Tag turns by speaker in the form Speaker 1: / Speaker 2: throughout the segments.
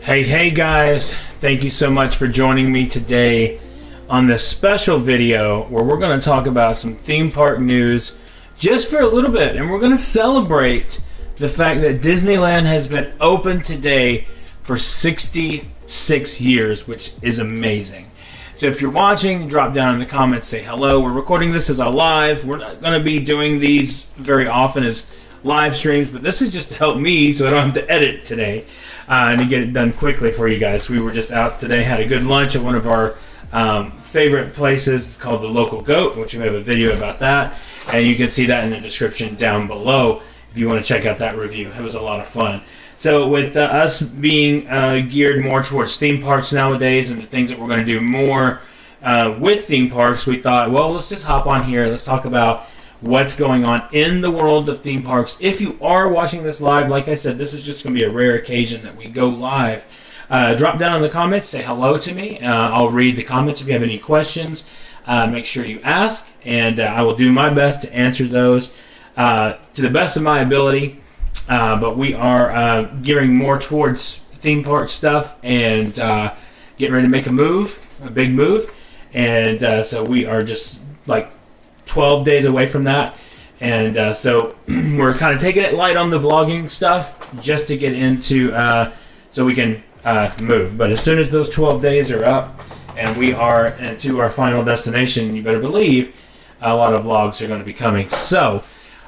Speaker 1: Hey guys, thank you so much for joining me today on this special video where we're going to talk about some theme park news just for a little bit, and we're going to celebrate the fact that Disneyland has been open today for 66 years, which is amazing. So if you're watching, drop down in the comments, say hello. We're recording this as a live. We're not going to be doing these very often as live streams, but this is just to help me so I don't have to edit today and to get it done quickly for you guys. We were just out today, had a good lunch at one of our favorite places called the Local Goat, which we have a video about that, and you can see that in the description down below if you want to check out that review. It was a lot of fun. So with us being geared more towards theme parks nowadays and the things that we're going to do more with theme parks, we thought, well, let's just hop on here. Let's talk about what's going on in the world of theme parks. If you are watching this live, like I said, this is just going to be a rare occasion that we go live. Drop down in the comments, say hello to me. I'll read the comments. If you have any questions, make sure you ask, and I will do my best to answer those to the best of my ability. But we are gearing more towards theme park stuff and getting ready to make a big move. And so we are just like 12 days away from that. And so we're kind of taking it light on the vlogging stuff just to get into so we can move. But as soon as those 12 days are up and we are into our final destination, you better believe a lot of vlogs are going to be coming. So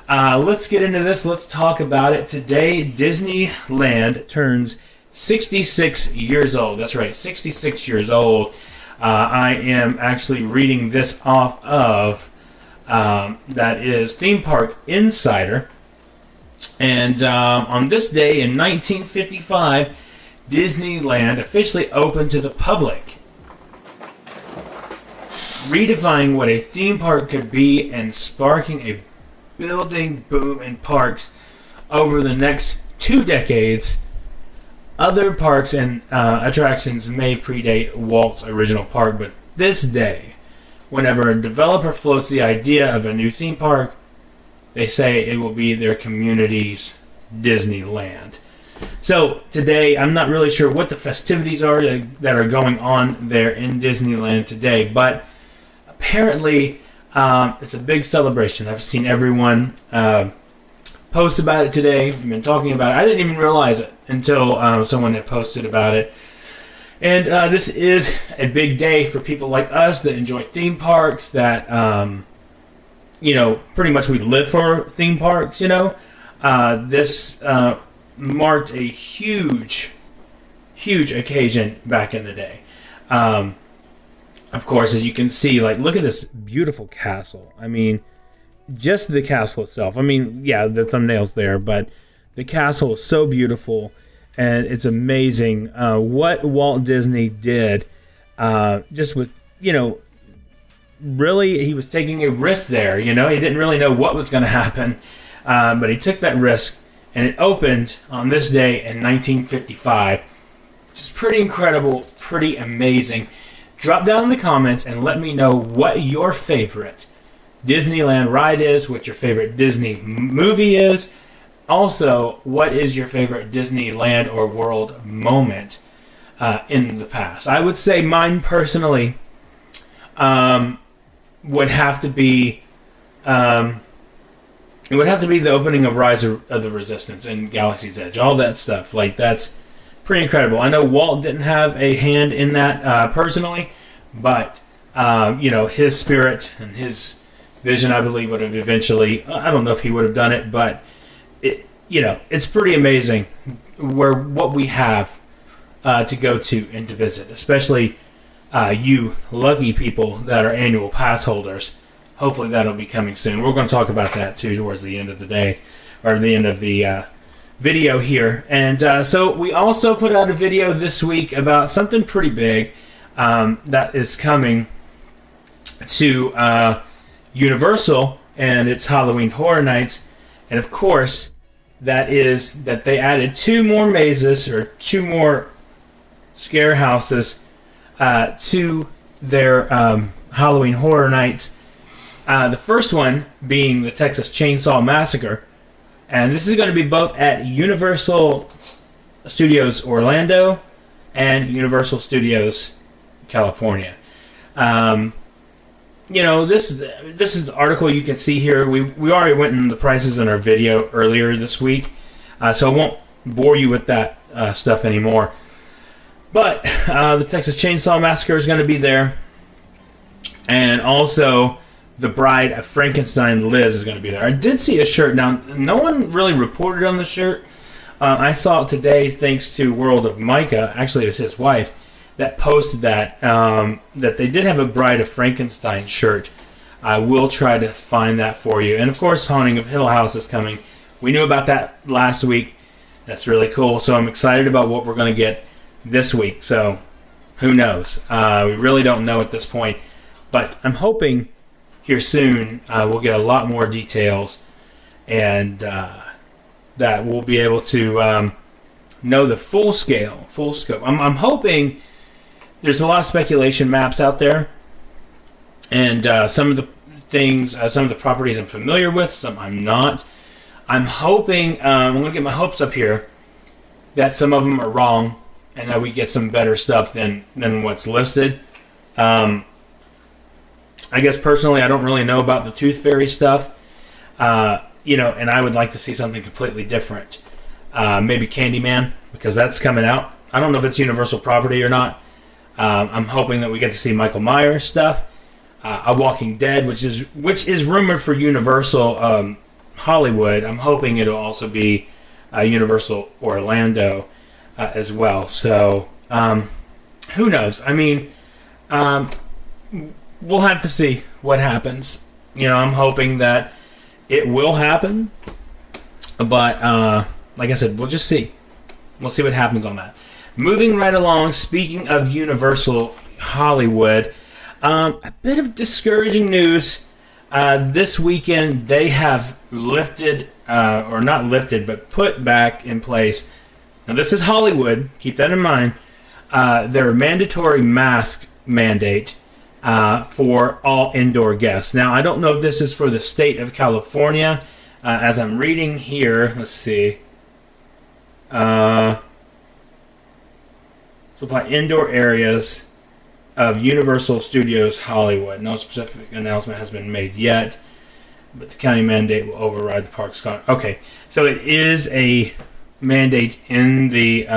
Speaker 1: let's get into this. Let's talk about it. Today, Disneyland turns 66 years old. That's right, 66 years old. I am actually reading this off of that is Theme Park Insider. And on this day in 1955, Disneyland officially opened to the public, redefining what a theme park could be and sparking a building boom in parks over the next 2 decades. Other parks and attractions may predate Walt's original park, but this day, whenever a developer floats the idea of a new theme park, they say it will be their community's Disneyland. So today, I'm not really sure what the festivities are that are going on there in Disneyland today, but apparently it's a big celebration. I've seen everyone post about it today. I've been talking about it. I didn't even realize it until someone had posted about it. And this is a big day for people like us that enjoy theme parks, that, pretty much we live for theme parks, This marked a huge occasion back in the day. Of course, as you can see, look at this beautiful castle. I mean, just the castle itself. I mean, yeah, the thumbnail's there, but the castle is so beautiful, and it's amazing what Walt Disney did just with, really, he was taking a risk there, He didn't really know what was going to happen, but he took that risk, and it opened on this day in 1955, which is pretty incredible, pretty amazing. Drop down in the comments and let me know what your favorite Disneyland ride is, what your favorite Disney movie is. Also, what is your favorite Disneyland or world moment in the past? I would say mine personally would have to be it would have to be the opening of Rise of the Resistance and Galaxy's Edge. All that stuff, that's pretty incredible. I know Walt didn't have a hand in that personally, but his spirit and his vision, I believe, would have eventually. I don't know if he would have done it, but it's pretty amazing what we have to go to and to visit, especially you lucky people that are annual pass holders. Hopefully that'll be coming soon. We're going to talk about that too towards the end of the day, or the end of the video here. And so we also put out a video this week about something pretty big that is coming to Universal, and it's Halloween Horror Nights. And of course, that is that they added 2 more mazes, or 2 more scare houses to their Halloween Horror Nights. The first one being the Texas Chainsaw Massacre. And this is going to be both at Universal Studios Orlando and Universal Studios California. This is the article you can see here. We already went in the prices in our video earlier this week, so I won't bore you with that stuff anymore. But the Texas Chainsaw Massacre is going to be there, and also The Bride of Frankenstein Lives is going to be there. I did see a shirt. Now, no one really reported on the shirt. I saw it today thanks to World of Micah. Actually, it was his wife that posted that they did have a Bride of Frankenstein shirt. I will try to find that for you. And, of course, Haunting of Hill House is coming. We knew about that last week. That's really cool. So I'm excited about what we're going to get this week. So who knows? We really don't know at this point. But I'm hoping here soon we'll get a lot more details and that we'll be able to know the full scope. I'm hoping there's a lot of speculation maps out there, and some of the things, some of the properties I'm familiar with, some I'm not. I'm hoping, I'm going to get my hopes up here, that some of them are wrong, and that we get some better stuff than what's listed. I guess personally, I don't really know about the Tooth Fairy stuff, and I would like to see something completely different. Maybe Candyman, because that's coming out. I don't know if it's Universal property or not. I'm hoping that we get to see Michael Myers stuff. A Walking Dead, which is rumored for Universal Hollywood. I'm hoping it'll also be Universal Orlando as well. So who knows? I mean, we'll have to see what happens. I'm hoping that it will happen, but like I said, we'll just see. We'll see what happens on that. Moving right along, speaking of Universal Hollywood, a bit of discouraging news. This weekend, they have lifted, or not lifted, but put back in place. Now, this is Hollywood. Keep that in mind. Their mandatory mask mandate for all indoor guests. Now, I don't know if this is for the state of California. As I'm reading here, let's see. Supply indoor areas of Universal Studios Hollywood. No specific announcement has been made yet, but the county mandate will override the park's contract. Okay, so it is a mandate in the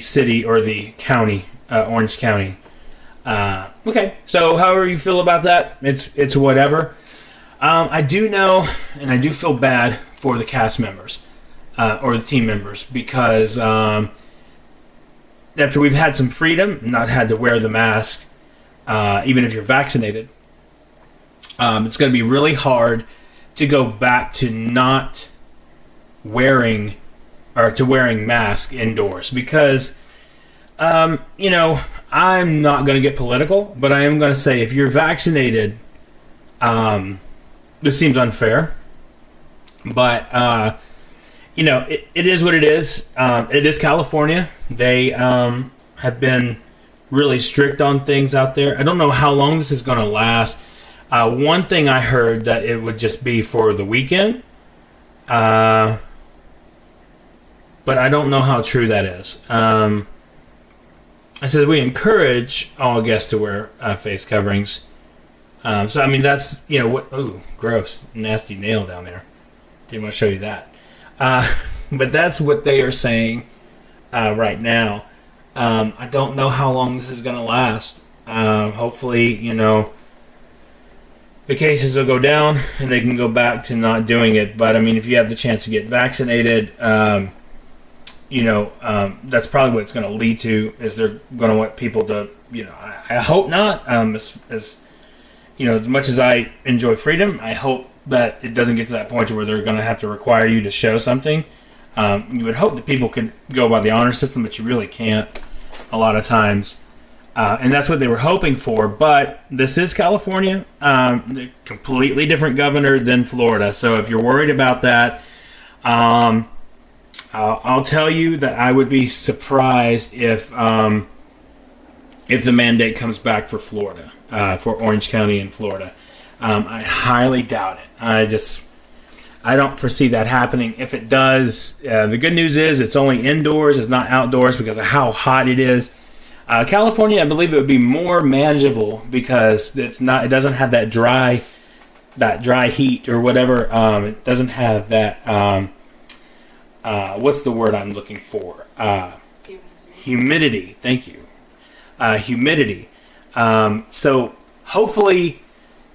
Speaker 1: city or the county, Orange County. Okay, so however you feel about that, it's whatever. I do know, and I do feel bad for the cast members or the team members, because after we've had some freedom, not had to wear the mask, even if you're vaccinated, it's going to be really hard to go back to not wearing, or to wearing masks indoors, because, I'm not going to get political, but I am going to say if you're vaccinated, this seems unfair, but, it is what it is. It is California. They have been really strict on things out there. I don't know how long this is going to last. One thing I heard that it would just be for the weekend, but I don't know how true that is. I said we encourage all guests to wear face coverings. So, I mean, that's, what... Ooh, gross. Nasty nail down there. Didn't want to show you that. But that's what they are saying right now. I don't know how long this is going to last. Hopefully, the cases will go down and they can go back to not doing it. But, I mean, if you have the chance to get vaccinated, that's probably what it's going to lead to, is they're going to want people to, I hope not. As much as I enjoy freedom, I hope that it doesn't get to that point where they're going to have to require you to show something. You would hope that people could go by the honor system, but you really can't a lot of times. And that's what they were hoping for. But this is California. Completely different governor than Florida. So if you're worried about that, I'll tell you that I would be surprised if the mandate comes back for Florida, for Orange County in Florida. I highly doubt it. I don't foresee that happening. If it does, the good news is it's only indoors. It's not outdoors because of how hot it is. California, I believe it would be more manageable because it's not. It doesn't have that dry heat or whatever. It doesn't have that. What's the word I'm looking for? Humidity. Thank you. Humidity. So hopefully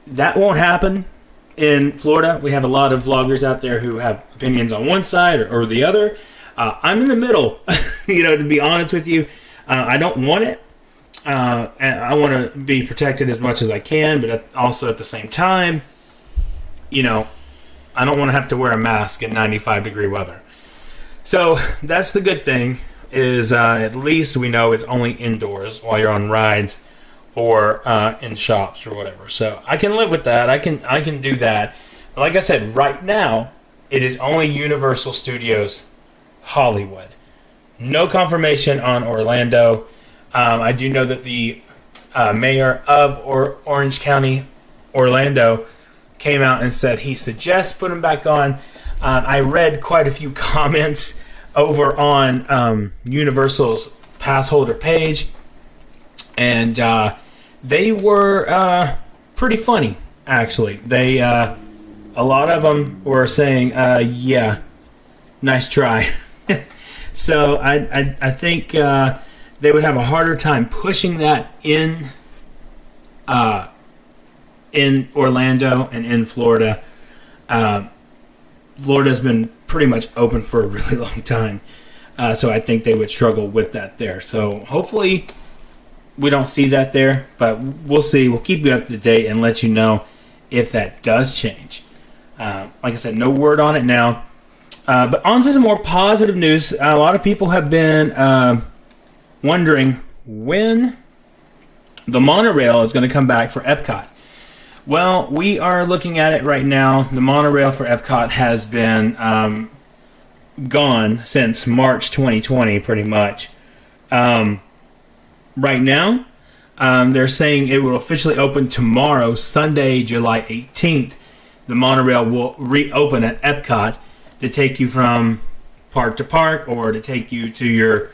Speaker 1: that won't happen in Florida. We have a lot of vloggers out there who have opinions on one side or the other. I'm in the middle. To be honest with you. I don't want it. And I want to be protected as much as I can, but also at the same time, I don't want to have to wear a mask in 95-degree weather. So that's the good thing is at least we know it's only indoors while you're on rides or in shops or whatever. So I can live with that. I can do that. But like I said, right now, it is only Universal Studios Hollywood. No confirmation on Orlando. I do know that the mayor of Orange County, Orlando, came out and said he suggests putting back on. I read quite a few comments over on Universal's pass holder page, and they were pretty funny, actually. They a lot of them were saying, "Yeah, nice try." So I think they would have a harder time pushing that in Orlando and in Florida. Florida's been pretty much open for a really long time, so I think they would struggle with that there. So hopefully we don't see that there, but we'll see. We'll keep you up to date and let you know if that does change. Like I said, no word on it now. But on to some more positive news. A lot of people have been wondering when the monorail is going to come back for Epcot. Well, we are looking at it right now. The monorail for Epcot has been gone since March 2020, pretty much. Right now, they're saying it will officially open tomorrow, Sunday, July 18th. The monorail will reopen at Epcot to take you from park to park, or to take you to your,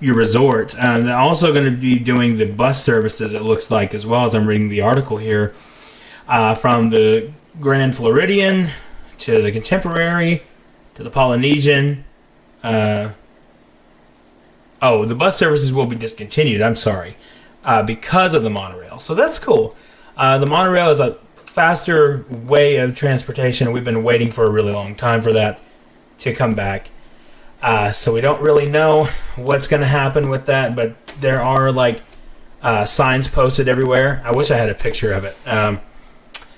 Speaker 1: your resort. They're also going to be doing the bus services, it looks like, as well, as I'm reading the article here, from the Grand Floridian to the Contemporary to the Polynesian. The bus services will be discontinued, I'm sorry, because of the monorail. So that's cool. The monorail is a faster way of transportation. We've been waiting for a really long time for that to come back. So we don't really know what's going to happen with that, but there are signs posted everywhere. I wish I had a picture of it.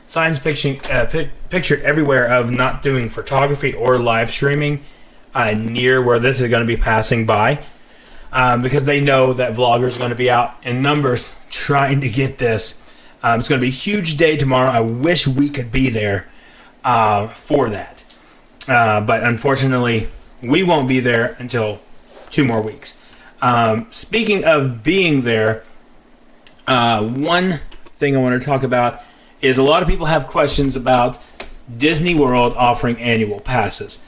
Speaker 1: Signs pictured everywhere of not doing photography or live streaming near where this is going to be passing by, because they know that vloggers are going to be out in numbers trying to get this. It's going to be a huge day tomorrow. I wish we could be there for that. But unfortunately, we won't be there until 2 more weeks. Speaking of being there, one thing I want to talk about is a lot of people have questions about Disney World offering annual passes.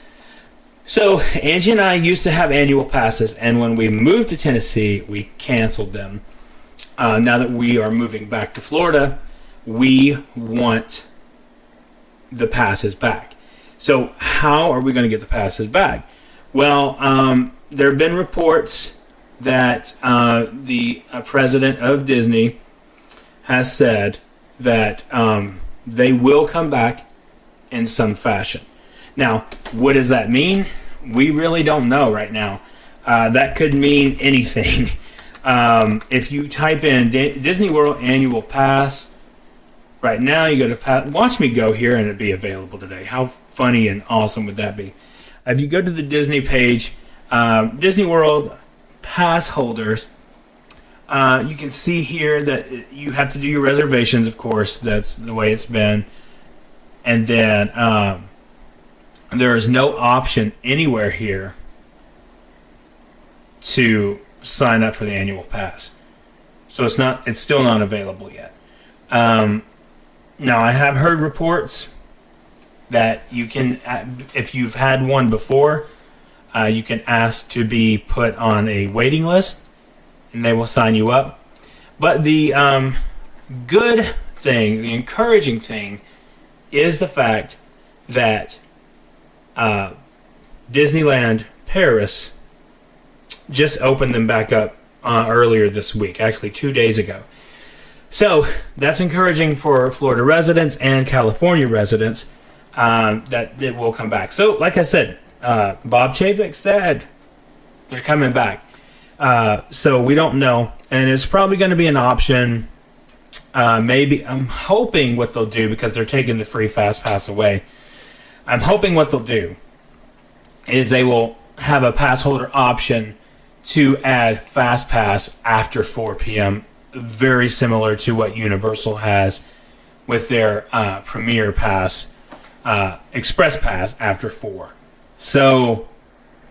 Speaker 1: So Angie and I used to have annual passes, and when we moved to Tennessee, we canceled them. Now that we are moving back to Florida, we want the passes back. So how are we going to get the passes back? Well, there have been reports that the president of Disney has said that they will come back in some fashion. Now, what does that mean? We really don't know right now. That could mean anything. If you type in Disney World Annual Pass, right now you go to Watch Me Go here and it'd be available today. How funny and awesome would that be? If you go to the Disney page, Disney World Pass holders, you can see here that you have to do your reservations, of course. That's the way it's been. And then there is no option anywhere here to sign up for the annual pass. So it's still not available yet. Now, I have heard reports that you can, if you've had one before, you can ask to be put on a waiting list, and they will sign you up. But the good thing, the encouraging thing, is the fact that Disneyland Paris just opened them back up earlier this week, actually 2 days ago. So that's encouraging for Florida residents and California residents that it will come back. So, like I said, Bob Chapek said they're coming back. So we don't know, and it's probably going to be an option. Maybe I'm hoping what they'll do, because they're taking the free fast pass away. I'm hoping what they'll do is they will have a pass holder option to add fast pass after 4 p.m. Very similar to what Universal has with their Premier Pass, Express Pass after 4. So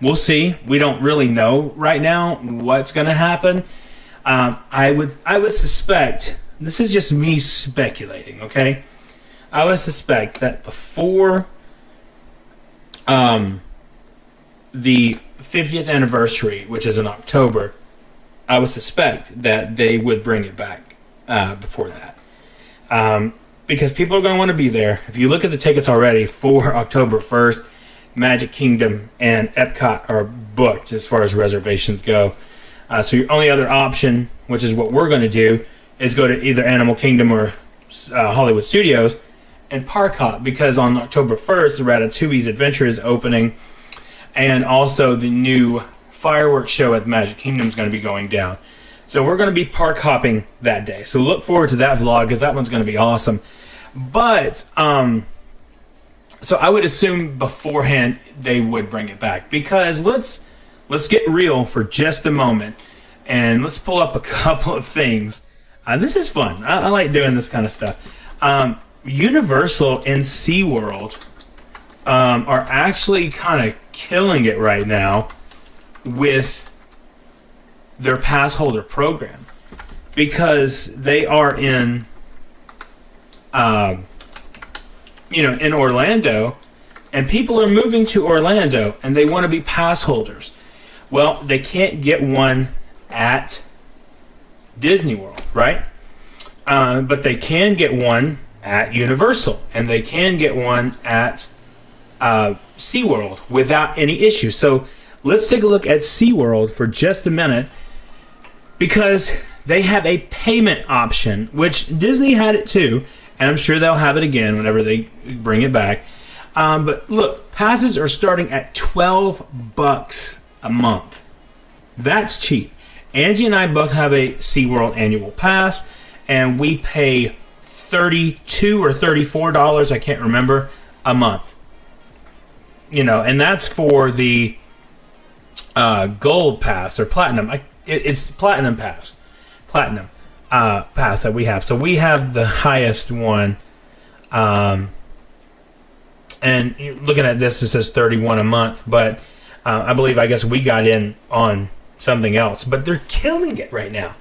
Speaker 1: we'll see. We don't really know right now what's going to happen. I would suspect, this is just me speculating, okay? I would suspect that before the 50th anniversary, which is in October, I would suspect that they would bring it back before that. Because people are going to want to be there. If you look at the tickets already for October 1st, Magic Kingdom and Epcot are booked as far as reservations go. So your only other option, which is what we're going to do, is go to either Animal Kingdom or Hollywood Studios and park hop, because on October 1st, the Ratatouille's Adventure is opening, and also the new fireworks show at Magic Kingdom is going to be going down. So we're going to be park hopping that day. So look forward to that vlog, because that one's going to be awesome. But so I would assume beforehand they would bring it back, because let's get real for just a moment, and let's pull up a couple of things. This is fun. I like doing this kind of stuff. Universal and SeaWorld are actually kind of killing it right now with their pass holder program, because they are in in Orlando, and people are moving to Orlando and they want to be pass holders. Well, they can't get one at Disney World, right? But they can get one at Universal, and they can get one at SeaWorld without any issue. So let's take a look at SeaWorld for just a minute, because they have a payment option, which Disney had it too, and I'm sure they'll have it again whenever they bring it back. But look, passes are starting at $12 a month. That's cheap. Angie and I both have a SeaWorld annual pass, and we pay $32 or $34, I can't remember, a month. And that's for the gold pass or platinum. It's platinum pass. Platinum pass that we have. So we have the highest one. And looking at this, it says $31 a month, but I guess we got in on something else. But they're killing it right now.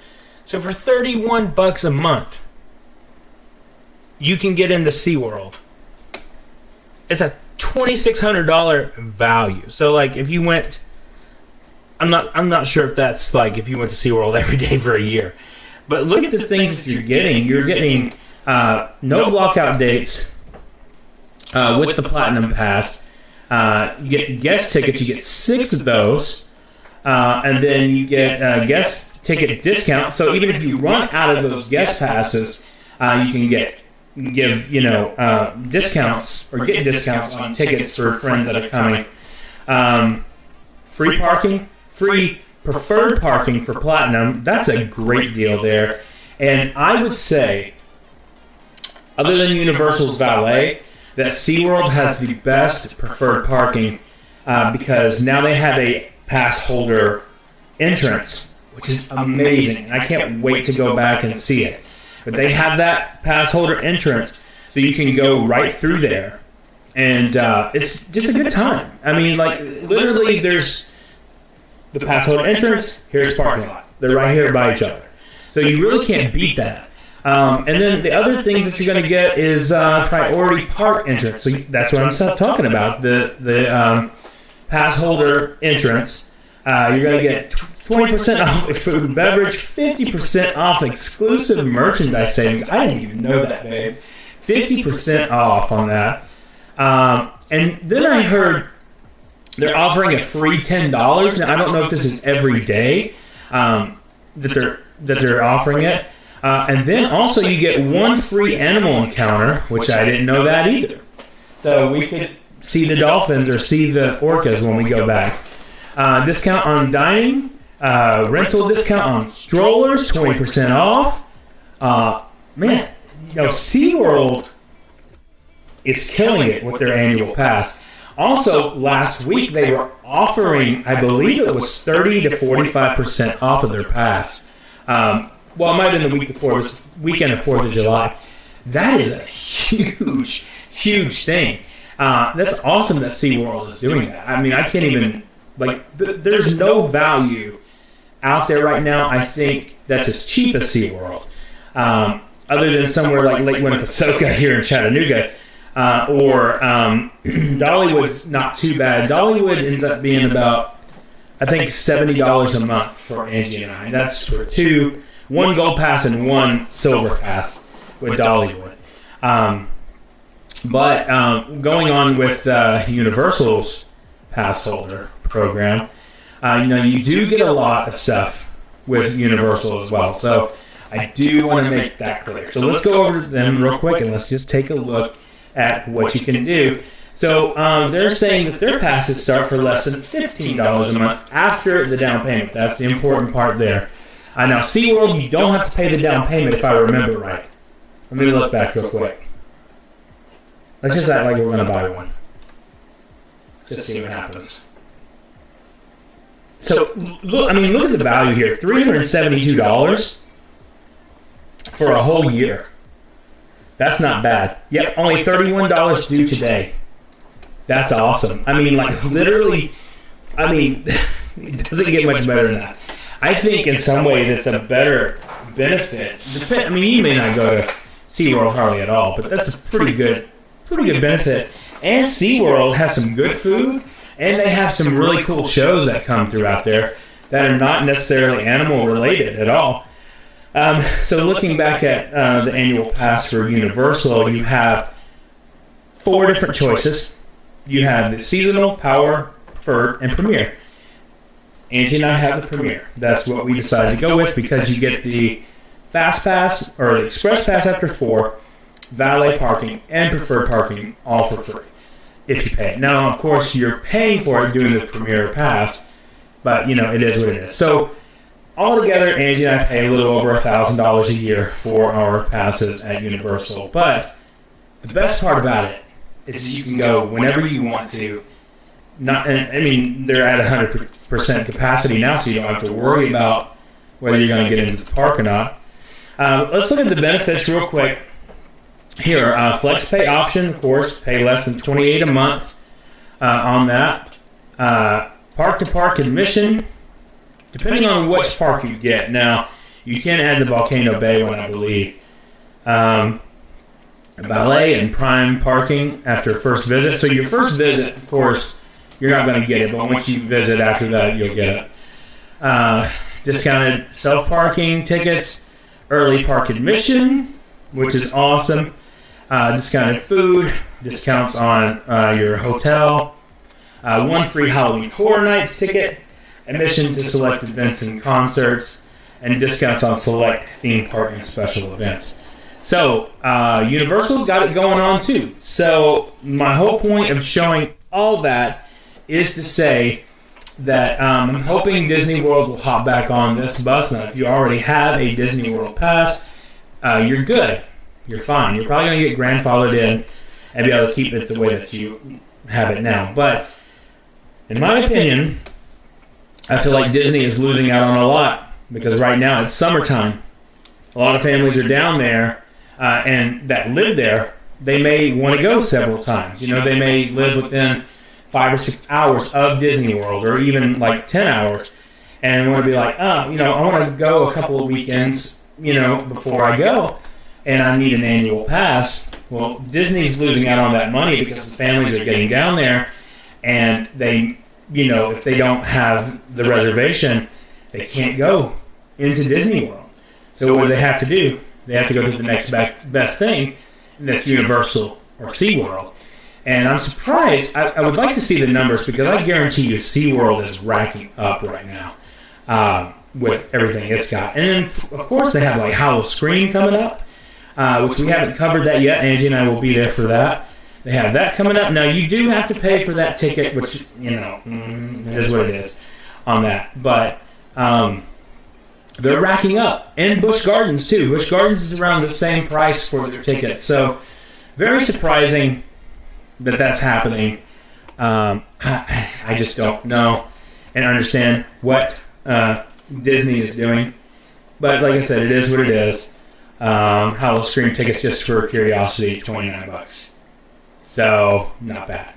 Speaker 1: So for $31 a month, you can get into SeaWorld. It's a $2,600 value. So like if you went, I'm not sure if that's like if you went to SeaWorld every day for a year. But look at the things that you're getting. You're getting no blockout dates with the Platinum Pass. You get guest tickets. You get 6 of those. And then you get guest ticket discount. So even if you run out of those guest passes, you can give discounts or get discounts on tickets for friends that are coming. Free parking, free preferred parking for Platinum. That's a great deal there. And I would say, other than Universal's valet, that SeaWorld has the best preferred parking because now they have a pass holder entrance, which is amazing. I can't wait to go back and see it. But they have that pass holder entrance, so you can go right through there. And it's just a good time. I mean, like, literally, there's the pass holder entrance, here's parking lot. They're right here by each other. So you really can't beat that. And then the other things that you're going to get is priority park entrance. So that's what I'm talking about. The pass holder entrance. You're going to get 20% off food and beverage, 50% off exclusive merchandise savings. I didn't even know that, babe. 50% off on that. And then I heard they're offering a free $10. Now, I don't know if this is every day that they're offering it. And then also you get one free animal encounter, which I didn't know that either. So we could see the dolphins or see the orcas when we go back. Discount on dining, rental discount on strollers, 20% off. Man, SeaWorld is killing it with their annual pass. Also, last week they were offering, I believe it was 30 to 45% off of their pass. Well, it might have been the week before. It was the weekend of 4th of July. That is a huge, huge thing. That's awesome that SeaWorld is doing that. I mean, I can't even, there's no value out there right now, I think, that's as cheap as SeaWorld. Other than somewhere like Lake Winnepesaukah here in Chattanooga. Or Dollywood's not too bad. Dollywood ends up being about, I think, $70 a month for Angie and I. That's for one gold pass and one silver pass with Dollywood. But going on with Universal's pass holder program, you do get a lot of stuff with Universal as well. So I do want to make that clear. So let's go over to them real quick and let's just take a look at what you can do. So they're saying that their passes start for less than $15 a month after the down payment. That's the important part there. Now, SeaWorld, you don't have to pay the down payment if I remember right. Let me look back real quick. Let's just act like we're going to buy one. Just see what happens. So, look at the value here. $372 for a whole year. That's not bad. Yep, only $31 due today. That's awesome. I mean, literally, it doesn't get much better than that. I think in some ways it's a better benefit. You may not go to SeaWorld hardly at all, but that's a pretty good benefit. And SeaWorld has some good food, and they have some really cool shows that come throughout there that are not necessarily animal related at all. So looking back at the annual pass for Universal, you have 4 different choices. You have the seasonal, power, preferred, and premier. Angie and I have the premier. That's what we decided to go with because you get the fast pass or the express pass after 4, valet parking, and preferred parking all for free if you pay. Now, of course, you're paying for it doing the premier pass, but it is what it is. So altogether, Angie and I pay a little over $1,000 a year for our passes at Universal. But the best part about it is you can go whenever you want to. They're at 100% capacity now, so you don't have to worry about whether you're going to get into the park or not. Let's look at the benefits real quick. Here, flex pay option, of course, pay less than $28 a month on that. Park-to-park admission, depending on which park you get. Now, you can add the Volcano Bay one, I believe. Valet and prime parking after first visit. So your first visit, of course, you're not going to get it, but once you visit after that, you'll get it. Discounted self-parking tickets, early park admission, which is awesome. Discounted food, discounts on your hotel, one free Halloween Horror Nights ticket, admission to select events and concerts, and discounts on select theme park and special events. So, Universal's got it going on too. So, my whole point of showing all that is to say that I'm hoping Disney World will hop back on this bus. Now, if you already have a Disney World pass, you're good. You're fine. You're probably going to get grandfathered in and be able to keep it the way that you have it now. But, in my opinion, I feel like Disney is losing out on a lot because right now it's summertime. A lot of families are down there and that live there. They may want to go several times. They may live within 5 or 6 hours of Disney World, or even 10 hours, and want to be I want to go a couple of weekends, before I go. and I need an annual pass. Well, Disney's losing out on that money because the families are getting down there, and they, if they don't have the reservation, they can't go into Disney World. So what do they have to do? They have to go to the next best thing, and that's Universal or SeaWorld. And I'm surprised. I would like to see the numbers, because I guarantee you SeaWorld is racking up right now with everything it's got. And then, of course, they have like Howl-O-Scream coming up, which we haven't covered that yet. Angie and I will be there for that. They have that coming up. Now, you do have to pay for that ticket, which, it is what it is on that. But they're racking up. And Busch Gardens, too. Busch Gardens is around the same price for their tickets. So, very surprising that that's happening. I just don't know and understand what Disney is doing. But like I said, it is what it is. Howl-O-Scream tickets, just for curiosity, $29. So, not bad.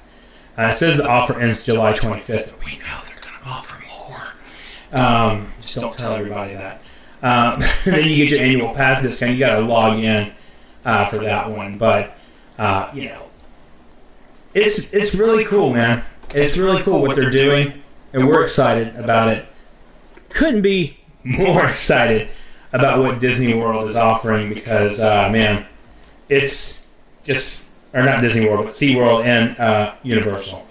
Speaker 1: It says the offer ends July 25th. We know they're going to offer more. Just don't tell everybody that. Then you get your annual pass discount. You got to log in for that one. But, It's really cool, man. It's really cool what they're doing, and we're excited about it. Couldn't be more excited about what Disney World is offering, because, man, it's just, or not Disney World, but SeaWorld and Universal.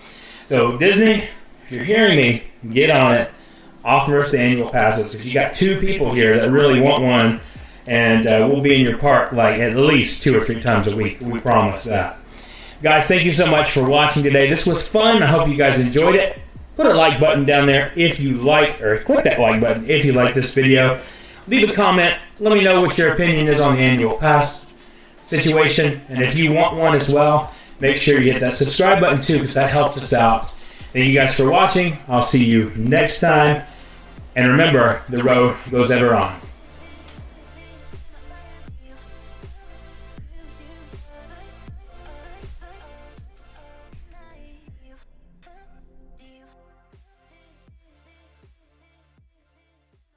Speaker 1: So, Disney, if you're hearing me, get on it. Offer us the annual passes, because you got 2 people here that really want one, and we'll be in your park like at least 2 or 3 times a week. We promise that. Guys, thank you so much for watching today. This was fun. I hope you guys enjoyed it. Put a like button down there if you like, or click that like button if you like this video. Leave a comment. Let me know what your opinion is on the annual pass situation. And if you want one as well, make sure you hit that subscribe button too, because that helps us out. Thank you guys for watching. I'll see you next time. And remember, the road goes ever on.